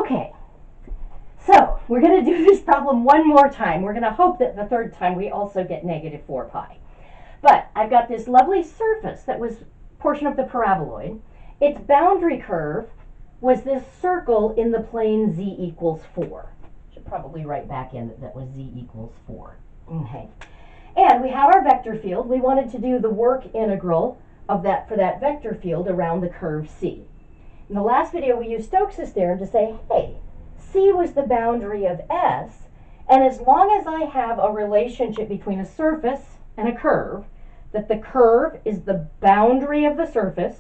Okay, so we're going to do this problem one more time. We're going to hope that the third time we also get negative 4 pi. But I've got this lovely surface that was a portion of the paraboloid. Its boundary curve was this circle in the plane z equals 4. Should probably write back in that was z equals 4. Okay. And we had our vector field. We wanted to do the work integral of that for that vector field around the curve C. In the last video, we used Stokes' theorem to say, hey, C was the boundary of S, and as long as I have a relationship between a surface and a curve, that the curve is the boundary of the surface,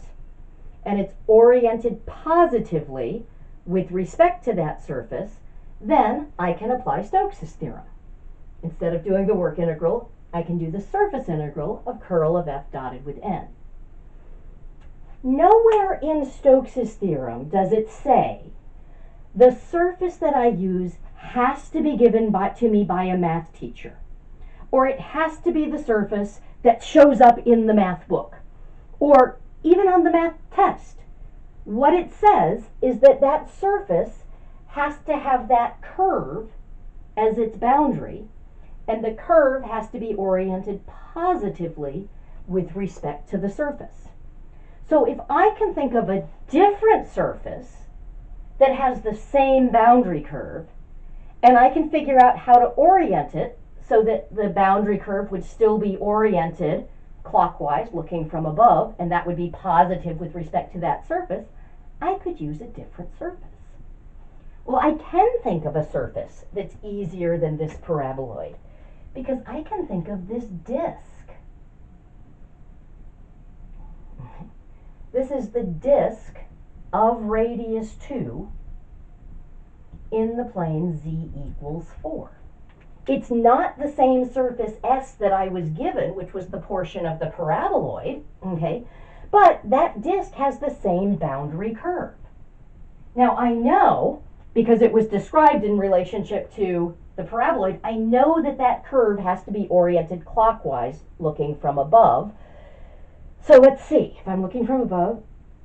and it's oriented positively with respect to that surface, then I can apply Stokes' theorem. Instead of doing the work integral, I can do the surface integral of curl of f dotted with n. Nowhere in Stokes' theorem does it say the surface that I use has to be given to me by a math teacher, or it has to be the surface that shows up in the math book, or even on the math test. What it says is that that surface has to have that curve as its boundary, and the curve has to be oriented positively with respect to the surface. So if I can think of a different surface that has the same boundary curve, and I can figure out how to orient it so that the boundary curve would still be oriented clockwise, looking from above, and that would be positive with respect to that surface, I could use a different surface. Well, I can think of a surface that's easier than this paraboloid, because I can think of this disk. This is the disk of radius 2 in the plane z equals 4. It's not the same surface S that I was given, which was the portion of the paraboloid, okay? But that disk has the same boundary curve. Now I know, because it was described in relationship to the paraboloid, I know that that curve has to be oriented clockwise, looking from above. So let's see, if I'm looking from above,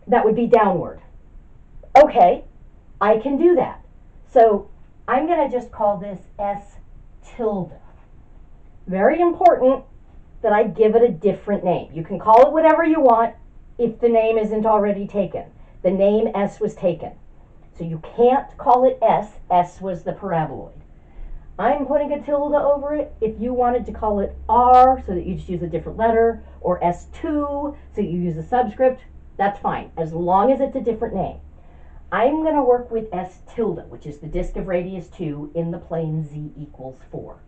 that would be downward. Okay, I can do that. So I'm going to just call this S tilde. Very important that I give it a different name. You can call it whatever you want if the name isn't already taken. The name S was taken. So you can't call it S. S was the paraboloid. I'm putting a tilde over it. If you wanted to call it R, so that you just use a different letter, or S2, so you use a subscript, that's fine, as long as it's a different name. I'm going to work with S tilde, which is the disk of radius 2 in the plane z equals 4.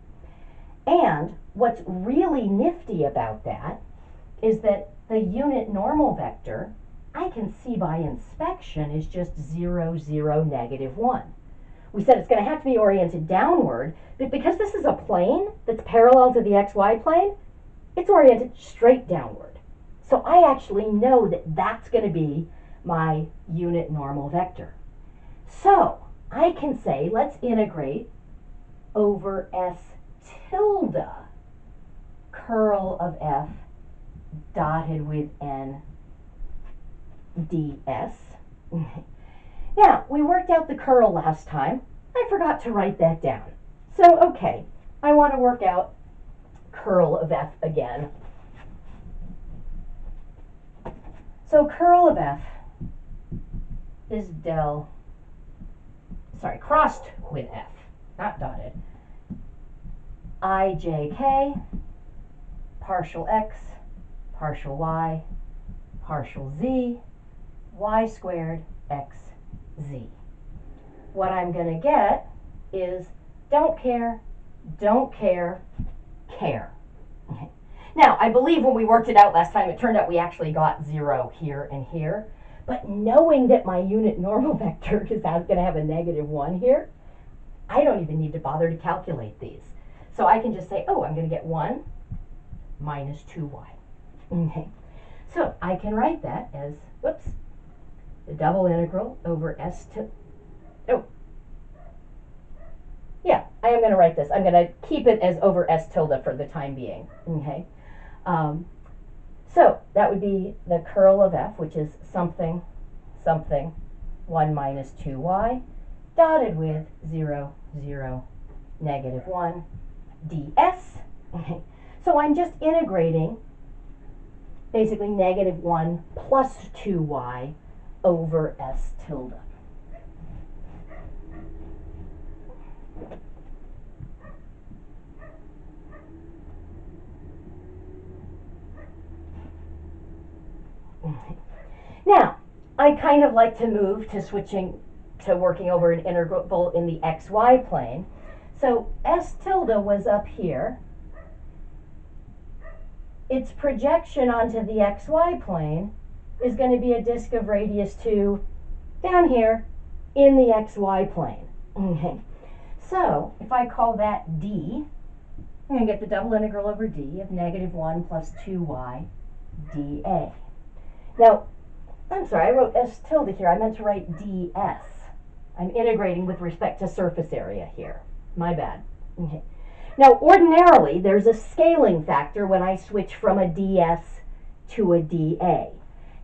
And what's really nifty about that is that the unit normal vector, I can see by inspection, is just 0, 0, negative 1. We said it's going to have to be oriented downward, but because this is a plane that's parallel to the xy plane, it's oriented straight downward. So I actually know that that's going to be my unit normal vector. So I can say, let's integrate over S tilde curl of f dotted with n ds. Now, we worked out the curl last time. I forgot to write that down. So, okay, I want to work out curl of f again. So curl of f is crossed with f, not dotted. ijk, partial x, partial y, partial z, y squared x z. What I'm going to get is don't care, care. Okay. Now, I believe when we worked it out last time, it turned out we actually got 0 here and here. But knowing that my unit normal vector is going to have a negative 1 here, I don't even need to bother to calculate these. So I can just say, oh, I'm going to get 1 minus 2y. Okay. So I can write that as, whoops, the double integral over s to, oh, yeah, I am going to write this. I'm going to keep it as over s tilde for the time being. Okay. So that would be the curl of f, which is something, something, 1 minus 2y, dotted with 0, 0, negative 1, ds. Okay. So I'm just integrating basically negative 1 plus 2y over s tilde. Now, I kind of like to move to switching to working over an integral in the xy plane. So s tilde was up here. Its projection onto the xy plane is going to be a disk of radius 2 down here in the xy plane. Okay. So if I call that d, I'm going to get the double integral over d of negative 1 plus 2y dA. Now, I'm sorry, I wrote s tilde here. I meant to write ds. I'm integrating with respect to surface area here. My bad. Okay. Now, ordinarily, there's a scaling factor when I switch from a ds to a dA.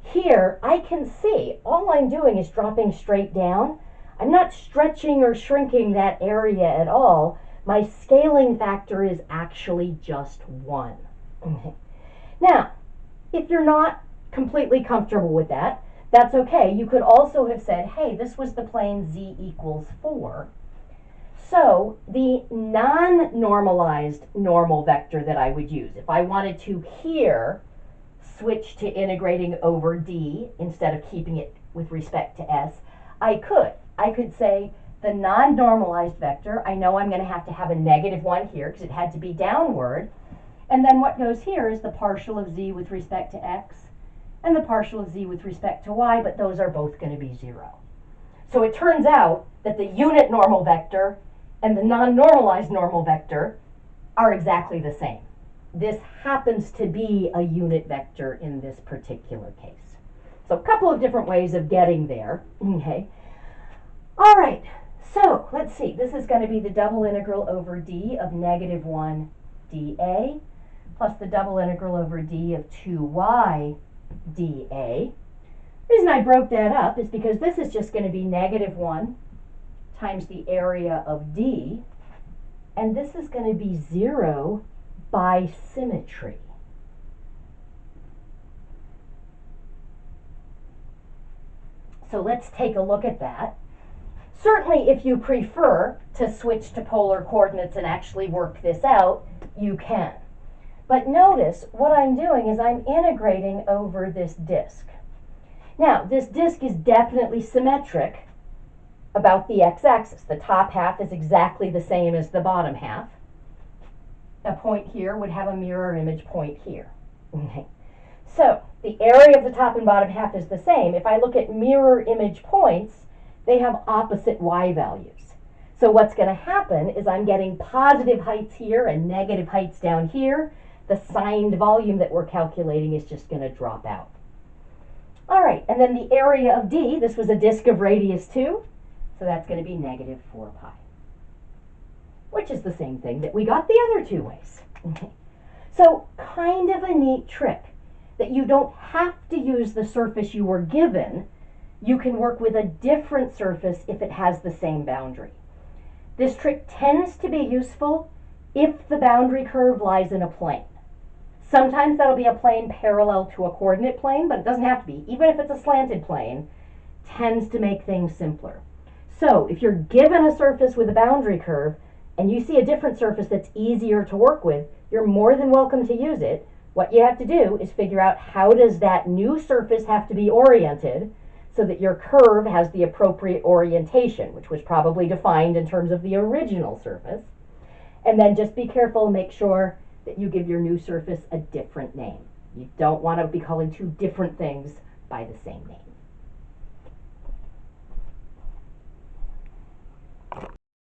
Here, I can see all I'm doing is dropping straight down. I'm not stretching or shrinking that area at all. My scaling factor is actually just 1. Okay. Now, if you're not completely comfortable with that, that's okay. You could also have said, hey, this was the plane z equals 4. So the non-normalized normal vector that I would use, if I wanted to here switch to integrating over d instead of keeping it with respect to s, I could say the non-normalized vector, I know I'm going to have a negative 1 here because it had to be downward. And then what goes here is the partial of z with respect to x and the partial of z with respect to y, but those are both going to be 0. So it turns out that the unit normal vector and the non-normalized normal vector are exactly the same. This happens to be a unit vector in this particular case. So a couple of different ways of getting there. Okay. All right, so let's see. This is going to be the double integral over d of negative 1 dA plus the double integral over d of 2y dA. The reason I broke that up is because this is just going to be negative 1 times the area of d, and this is going to be 0 by symmetry. So let's take a look at that. Certainly, if you prefer to switch to polar coordinates and actually work this out, you can. But notice what I'm doing is I'm integrating over this disk. Now, this disk is definitely symmetric about the x-axis. The top half is exactly the same as the bottom half. A point here would have a mirror image point here. Okay. So the area of the top and bottom half is the same. If I look at mirror image points, they have opposite y values. So what's going to happen is I'm getting positive heights here and negative heights down here. The signed volume that we're calculating is just going to drop out. All right, and then the area of D, this was a disk of radius 2, so that's going to be negative 4 pi, which is the same thing that we got the other two ways. Okay. So kind of a neat trick that you don't have to use the surface you were given. You can work with a different surface if it has the same boundary. This trick tends to be useful if the boundary curve lies in a plane. Sometimes that'll be a plane parallel to a coordinate plane, but it doesn't have to be. Even if it's a slanted plane, tends to make things simpler. So if you're given a surface with a boundary curve and you see a different surface that's easier to work with, you're more than welcome to use it. What you have to do is figure out how does that new surface have to be oriented so that your curve has the appropriate orientation, which was probably defined in terms of the original surface. And then just be careful and make sure that you give your new surface a different name. You don't want to be calling two different things by the same name.